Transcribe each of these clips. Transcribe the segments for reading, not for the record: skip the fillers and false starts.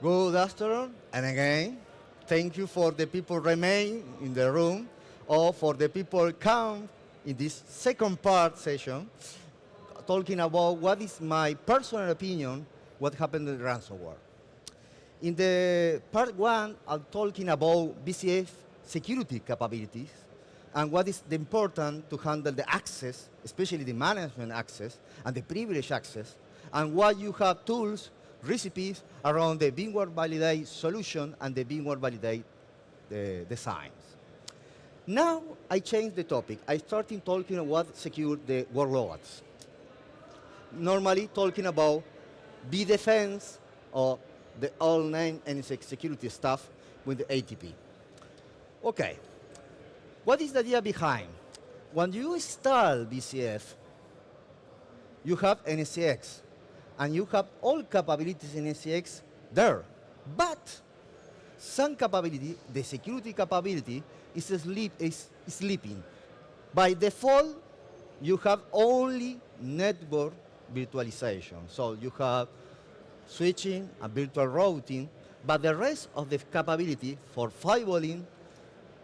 Good afternoon, and again, thank you for the people remain in the room, or for the people come in this second part session, talking about what is my personal opinion, what happened in ransomware. In the part one, I'm talking about VCF security capabilities, and what is the important to handle the access, especially the management access, and the privilege access, and why you have tools, recipes around the VMware validate solution and the VMware validate designs. Now I changed the topic. I started talking about what secure the workloads. Normally talking about vDefend or the all name and security stuff with the ATP. Okay, what is the idea behind? When you install VCF, you have NSX, and you have all capabilities in NSX there. But some capability, the security capability, is sleeping. By default, you have only network virtualization. So you have switching and virtual routing, but the rest of the capability for firewalling,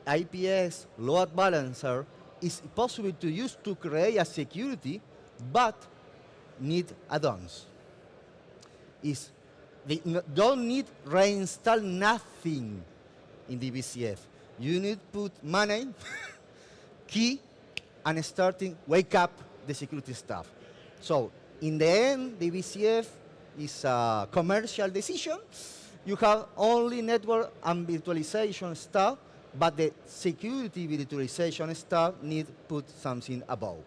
IPS, load balancer, is possible to use to create a security, but need add-ons. They don't need reinstall nothing in the VCF. You need to put manage, key, and starting wake up the security stuff. So in the end, the VCF is a commercial decision. You have only network and virtualization stuff, but the security virtualization stuff need put something above.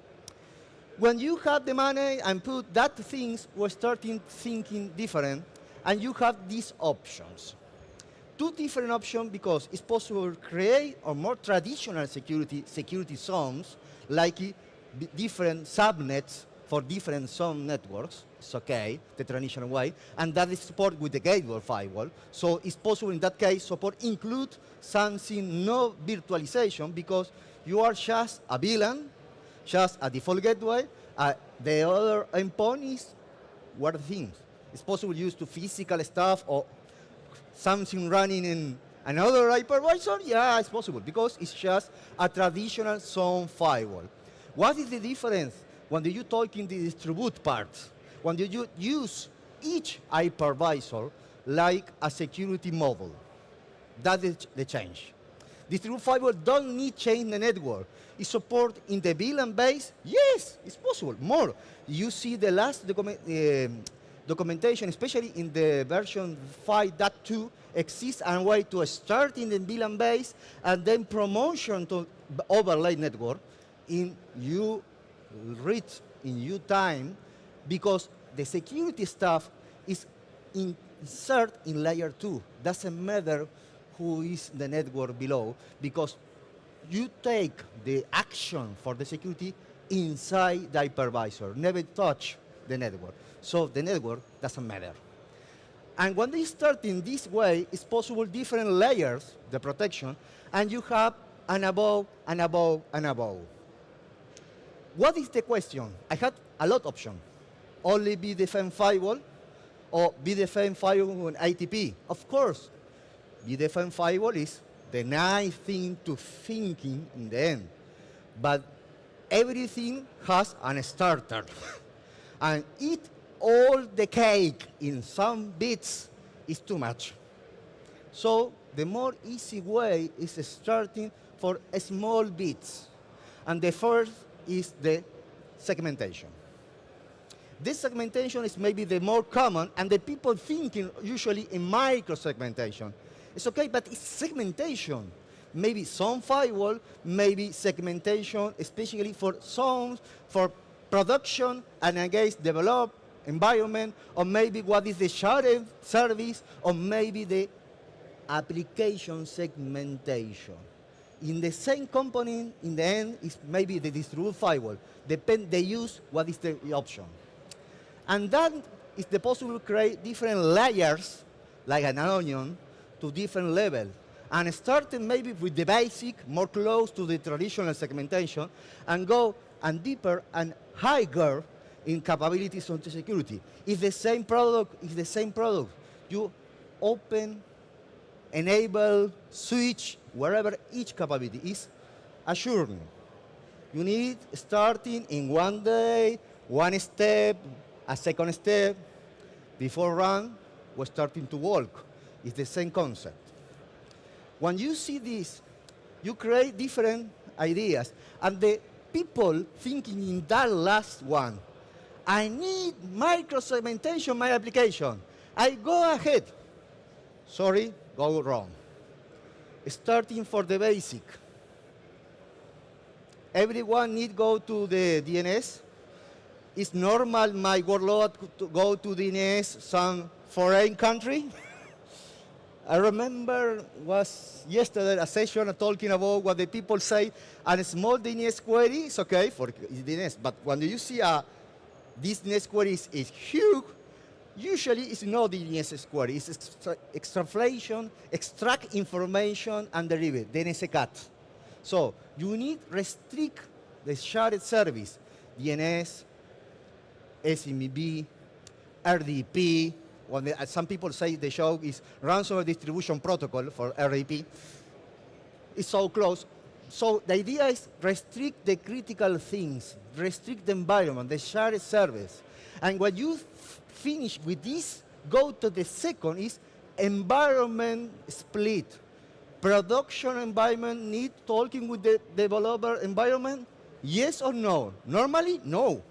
When you have the money and put that things, we're starting thinking different, and you have these options. Two different options because it's possible to create a more traditional security zones, like different subnets for different zone networks. It's okay, the traditional way, and that is support with the gateway firewall. So it's possible in that case support include something no virtualization because you are just a VLAN, just a default gateway. The other endpoint is what things. It's possible to use to physical stuff or something running in another hypervisor. Yeah, it's possible because it's just a traditional zone firewall. What is the difference when you talk in the distribute part? When you use each hypervisor like a security model. That is the change. Distributed firewall don't need change the network. It support in the VLAN base? Yes, it's possible. More. You see the last documentation, especially in the version 5.2, exists a way to start in the VLAN base and then promotion to overlay network in you read in you time because the security stuff is insert in layer 2. Doesn't matter who is the network below, because you take the action for the security inside the hypervisor, never touch the network. So the network doesn't matter. And when they start in this way, it's possible different layers, the protection, and you have an above, and above, and above. What is the question? I had a lot of options. Only vDefend firewall, or vDefend firewall and ITP. Of course, vDefend firewall is the nice thing to thinking in the end. But everything has a starter. And eat all the cake in some bits is too much. So the more easy way is starting for small bits. And the first is the segmentation. This segmentation is maybe the more common, and the people thinking usually in micro-segmentation. It's okay, but it's segmentation. Maybe some firewall, maybe segmentation, especially for zones, for production, and against developed environment, or maybe what is the shared service, or maybe the application segmentation. In the same component, in the end, is maybe the distributed firewall. They use what is the option. And that is the possible to create different layers, like an onion, to different levels. And starting maybe with the basic, more close to the traditional segmentation, and go and deeper and higher in capabilities on the security. It's the same product, You open, enable, switch, wherever each capability is assured. You need starting in one day, one step, a second step, before run, we're starting to walk. It's the same concept. When you see this, you create different ideas. And the people thinking in that last one, I need micro-segmentation my application. I go ahead. Sorry, go wrong. Starting for the basic. Everyone need go to the DNS. It's normal my workload to go to DNS some foreign country. I remember was yesterday a session talking about what the people say, and a small DNS query is okay for DNS, but when you see this DNS query is huge, usually it's no DNS query, it's extrapolation, extract information and derive it, DNS cut. So you need restrict the shared service, DNS, SMB, RDP. Some people say the show is ransomware distribution protocol for RDP. It's so close. So the idea is restrict the critical things, restrict the environment, the shared service. And when you finish with this, go to the second is environment split. Production environment need talking with the developer environment? Yes or no? Normally, no.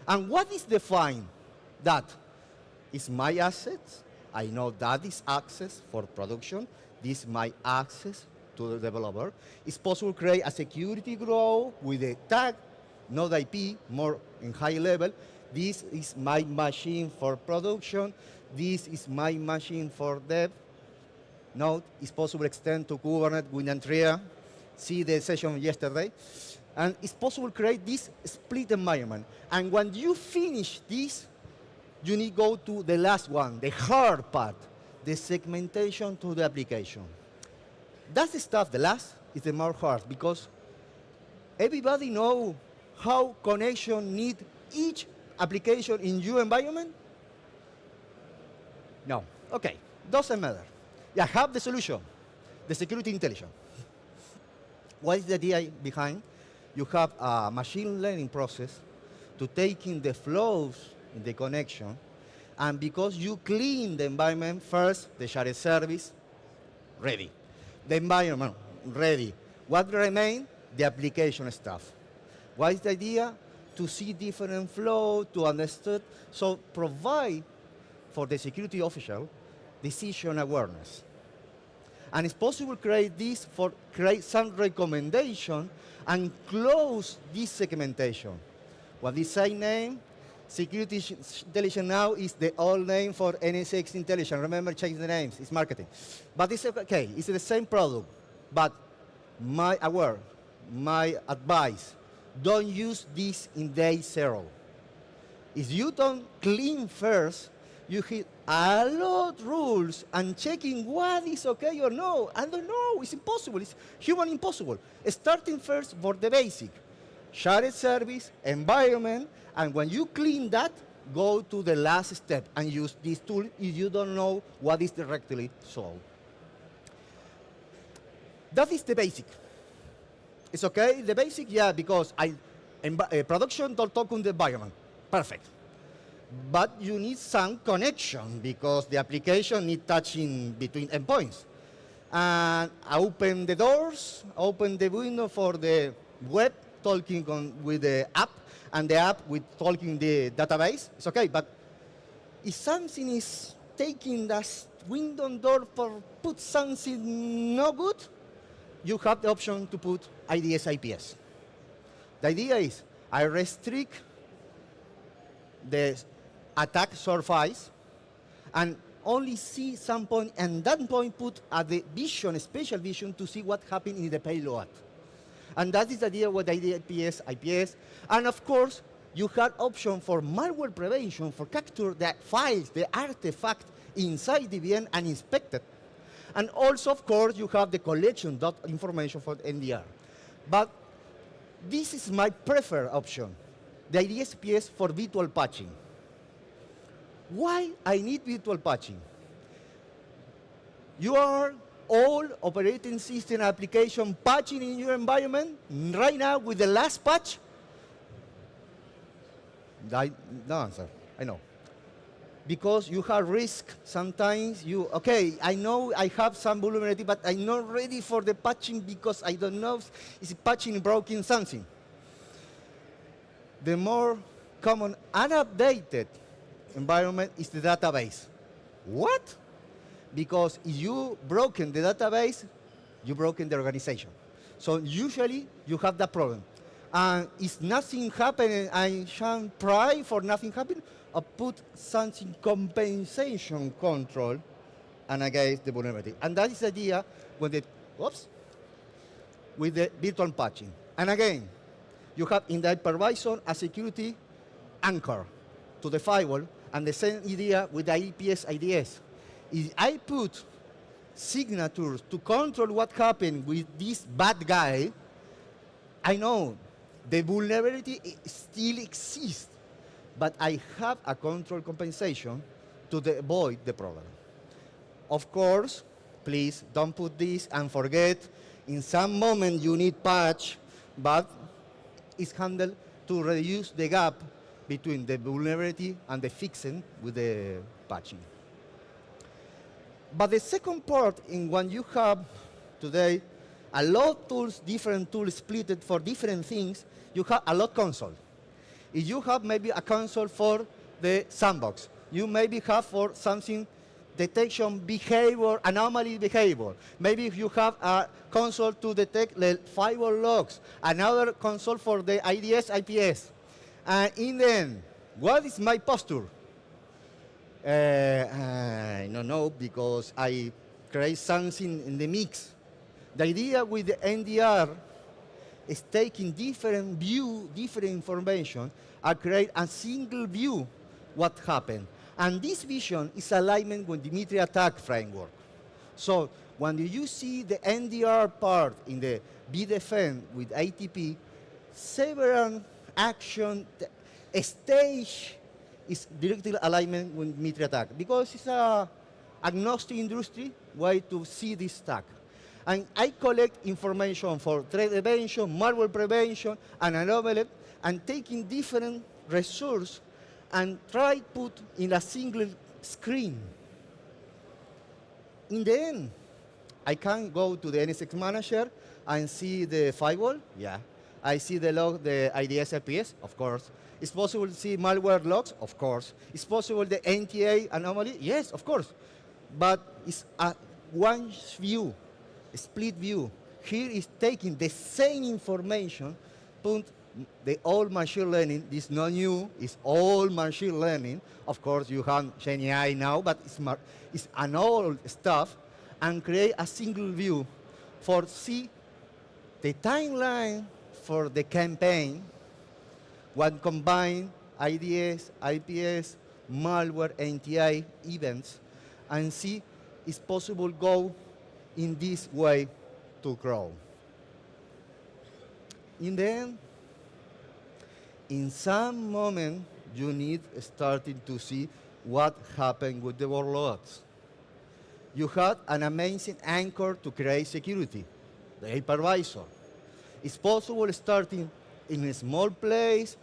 And what is defined? That is my assets. I know that is access for production. This is my access to the developer. It's possible to create a security group with a tag, node IP, more in high level. This is my machine for production. This is my machine for dev. Node is possible to extend to Kubernetes with Antria. See the session yesterday. And it's possible to create this split environment. And when you finish this, you need to go to the last one, the hard part, the segmentation to the application. That's the stuff, the last is the more hard, because everybody know how connection need each application in your environment? No. Okay, doesn't matter. Yeah, have the solution, the security intelligence. What is the idea behind? You have a machine learning process to taking the flows in the connection, and because you clean the environment first, the shared service, ready. The environment, ready. What remains? The application stuff. What is the idea? To see different flow, to understand, so provide for the security official decision awareness. And it's possible to create this for create some recommendation and close this segmentation. What is same name? Security intelligence now is the old name for NSX intelligence. Remember, change the names, it's marketing. But it's okay, it's the same product. But my advice, don't use this in day 0. If you don't clean first, you hit a lot of rules and checking what is okay or no. I don't know, it's impossible, it's human impossible. Starting first for the basic, shared service, environment, and when you clean that, go to the last step and use this tool if you don't know what is directly solved. That is the basic. It's okay, the basic, yeah, because production don't talk on the environment. Perfect. But you need some connection because the application needs touching between endpoints. And open the doors, open the window for the web talking with the app, and the app with talking the database. It's okay, but if something is taking that window door for put something no good, you have the option to put IDS IPS. The idea is I restrict the attack surface and only see some point, and that point put at the vision, special vision, to see what happened in the payload. And that is the idea with IDS IPS. And of course, you have option for malware prevention, for capture the files, the artifact inside the VM and inspect it. And also, of course, you have the collection information for NDR. But this is my preferred option, the IDS for virtual patching. Why I need virtual patching? You are all operating system application patching in your environment right now with the last patch? No answer, I know. Because you have risk, sometimes okay, I know I have some vulnerability, but I'm not ready for the patching because I don't know if patching broken something. The more common unupdated environment is the database. What? Because if you broken the database, you broken the organization. So usually you have that problem. And if nothing happened, I shall try for nothing happen, or put something compensation control and against the vulnerability. And that is the idea when with the virtual patching. And again, you have in the hypervisor a security anchor to the firewall, and the same idea with the IPS IDS. If I put signatures to control what happened with this bad guy, I know the vulnerability still exists, but I have a control compensation to avoid the problem. Of course, please don't put this and forget, in some moment you need patch, but it's handled to reduce the gap between the vulnerability and the fixing with the patching. But the second part, in when you have today a lot of tools, different tools split for different things, you have a lot console. If you have maybe a console for the sandbox, you maybe have for something detection behavior, anomaly behavior. Maybe if you have a console to detect the firewall logs, another console for the IDS, IPS. And in the end, what is my posture? I don't know, because I create something in the mix. The idea with the NDR is taking different view, different information, and create a single view what happened. And this vision is alignment with Dimitri attack framework. So when you see the NDR part in the vDefend with ATP, several action stage is directly alignment with Dimitri attack, because it's a agnostic industry way to see this stack. And I collect information for threat prevention, malware prevention, and anomaly, and taking different resources and try put in a single screen. In the end, I can go to the NSX manager and see the firewall. Yeah. I see the log, the IDS IPS, of course. It's possible to see malware logs, of course. It's possible the NTA anomaly, yes, of course. But it's a one view, a split view. Here is taking the same information, put the old machine learning, this not new, it's all machine learning. Of course, you have GenAI now, but it's an old stuff, and create a single view for see the timeline for the campaign, when combine IDS, IPS, malware, NTI events, and see it's possible go in this way to grow. In the end, in some moment, you need starting to see what happened with the workloads. You had an amazing anchor to create security, the hypervisor. It's possible starting in a small place,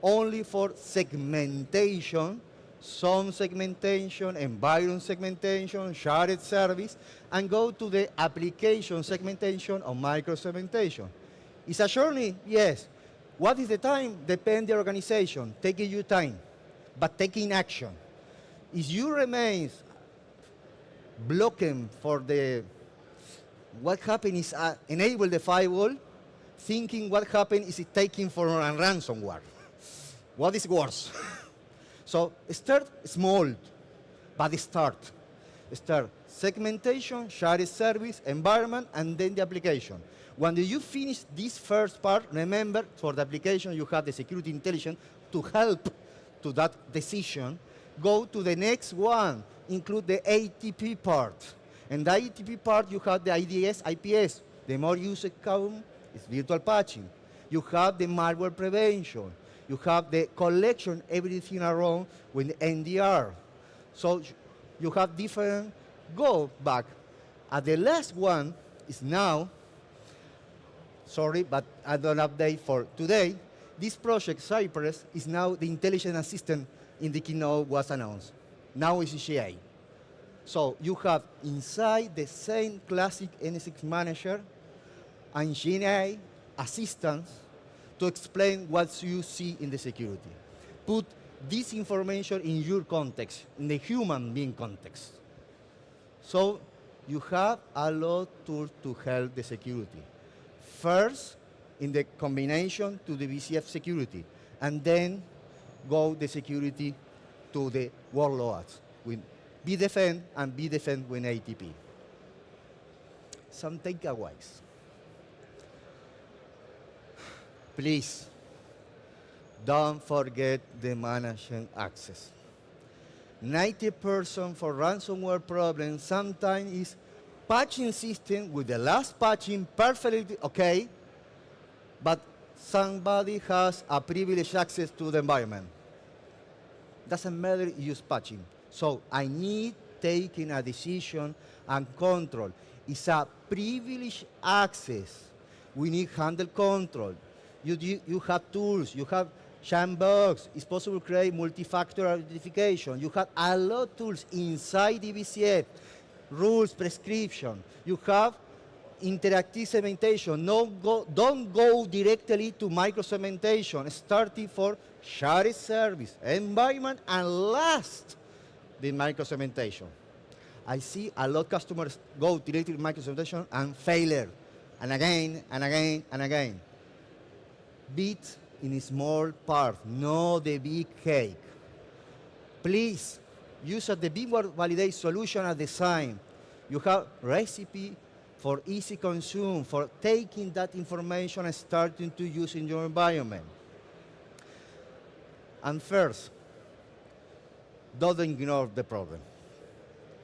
only for segmentation, some segmentation, environment segmentation, shared service, and go to the application segmentation or micro segmentation. It's a journey, yes. What is the time? Depends the organization, taking you time, but taking action. If you remain blocking for the, what happened is enable the firewall, thinking what happened is it taking for a ransomware. What is worse? So start small, but start. Start segmentation, shared service, environment, and then the application. When you finish this first part, remember, for the application, you have the security intelligence to help to that decision. Go to the next one, include the ATP part. And the ATP part, you have the IDS, IPS. The more user count is virtual patching. You have the malware prevention. You have the collection, everything around with NDR. So you have different, go back. And the last one is now, sorry, but I don't update for today. This project, Cypress, is now the intelligent assistant in the keynote was announced. Now it's GA. So you have inside the same classic NSX manager and GA assistants to explain what you see in the security. Put this information in your context, in the human being context. So you have a lot of tools to help the security. First, in the combination to the VCF security, and then go the security to the workloads with vDefend and vDefend with ATP. Some takeaways. Please, don't forget the management access. 90% for ransomware problems sometimes is patching system with the last patching perfectly okay, but somebody has a privileged access to the environment. Doesn't matter use patching. So I need taking a decision and control. It's a privileged access. We need handle control. You have tools, you have sandbox. It's possible to create multi-factor authentication. You have a lot of tools inside the VCF, rules, prescription. You have interactive segmentation. Don't go directly to micro-segmentation, starting for shared service, environment, and last, the micro-segmentation. I see a lot of customers go directly to micro-segmentation and failure, and again, and again, and again. Beat in a small part, not the big cake. Please, use the VMware validate solution at design. You have recipe for easy consume, for taking that information and starting to use in your environment. And first, don't ignore the problem.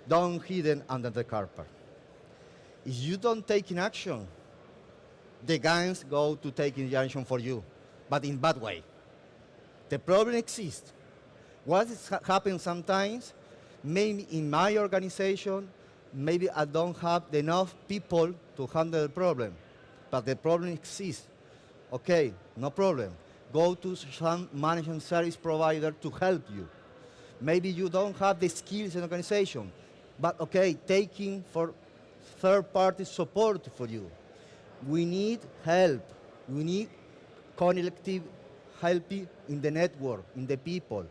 Don't hide it under the carpet. If you don't take in action, the guns go to taking action for you, but in bad way. The problem exists. What happens sometimes, maybe in my organization, maybe I don't have enough people to handle the problem, but the problem exists. Okay, no problem. Go to some management service provider to help you. Maybe you don't have the skills in the organization, but okay, taking for third-party support for you. We need help. We need collective help in the network, in the people.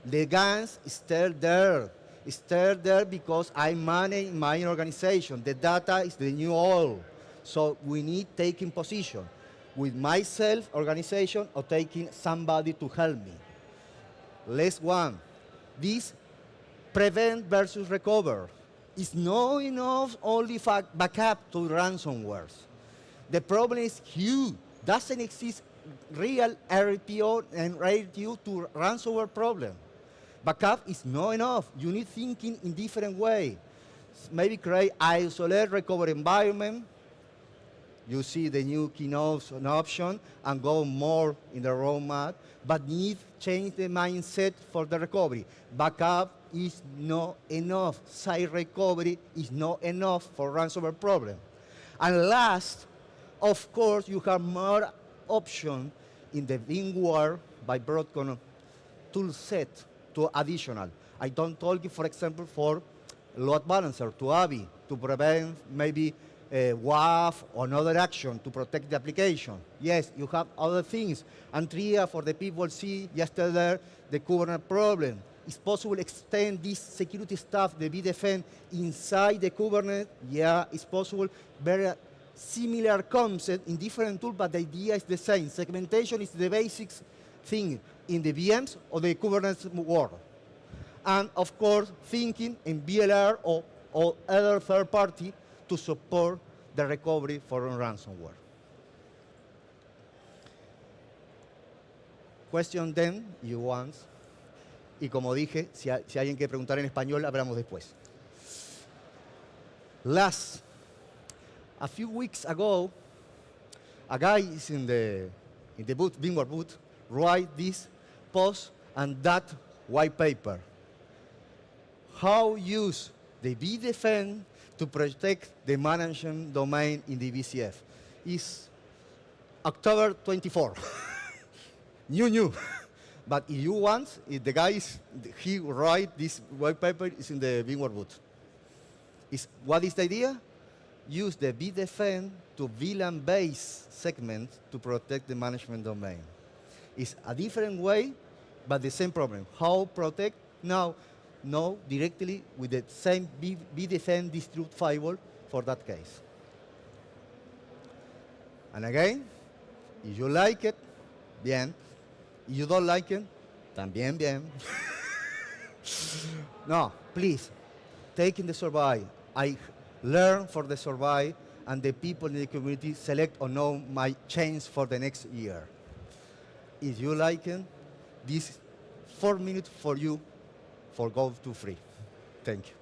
The guns is still there. It's still there because I manage my organization. The data is the new oil. So we need taking position with myself, organization, or taking somebody to help me. Last one. This prevent versus recover. It's not enough only for backup to ransomwares. The problem is huge. Doesn't exist real RPO and RTO to ransomware problem. Backup is not enough. You need thinking in different way. Maybe create isolate recovery environment. You see the new keynotes an option and go more in the roadmap, but need change the mindset for the recovery. Backup is not enough. Site recovery is not enough for ransomware problem. And last, of course, you have more option in the VMware by Broadcom tool set to additional. I don't talk, for example, for load balancer to AVI to prevent maybe WAF or another action to protect the application. Yes, you have other things. And TRIA for the people see yesterday the Kubernetes problem. It's possible to extend this security stuff, the vDefend, inside the Kubernetes. Yeah, it's possible. Very similar concept in different tools, but the idea is the same. Segmentation is the basic thing in the VMs or the Kubernetes world. And of course, thinking in VLR or other third party to support the recovery for ransomware. Question then, you want. Y como dije, si alguien quiere preguntar en español, hablamos después. Last, a few weeks ago, a guy is in the booth, VMware booth, write this post and that white paper. How use the vDefend to protect the management domain in the VCF. It's October 24. new. But if you want, if the guys, he write this white paper is in the VMware boot. What is the idea? Use the vDefend to VLAN-based segment to protect the management domain. It's a different way, but the same problem. How protect? Now, no, directly with the same vDefend distributed firewall for that case. And again, if you like it, bien. If you don't like it, también bien. No, please, taking the survey. I learn for the survey, and the people in the community select or know my change for the next year. If you like it, this 4 minutes for you for go to free. Thank you.